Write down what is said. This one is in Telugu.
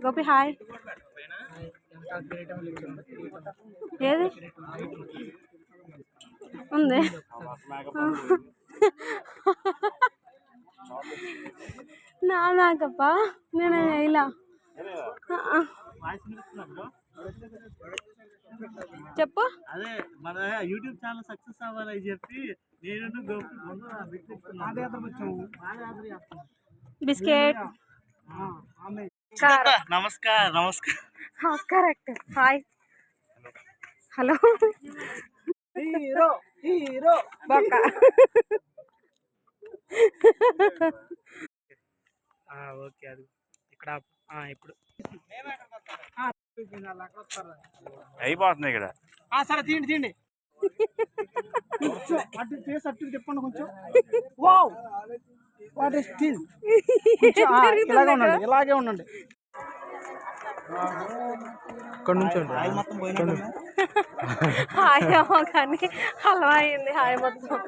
గోపి హాయ్. ఏది ఉంది? నా మేకప్ప నేను ఇలా చెప్పు. అదే మన యూట్యూబ్ ఛానల్ సక్సెస్ అవ్వాలని చెప్పి నేను బిస్కెట్. నమస్కారం నమస్కారం. Hi hello. హీరో హీరో బొక్క. ఓకే అది ఇక్కడ ఇప్పుడు అయిపోతుంది ఇక్కడ. సరే తీయండి అటు ఫేస్ అటు తిప్పండి కొంచెం. వావ్ వాట్ ఇస్ స్టిల్ ఇలాగే ఉండండి ఇక్కడ నుంచి హాయ్ కానీ హల్వా అయింది. హాయ్ మొత్తం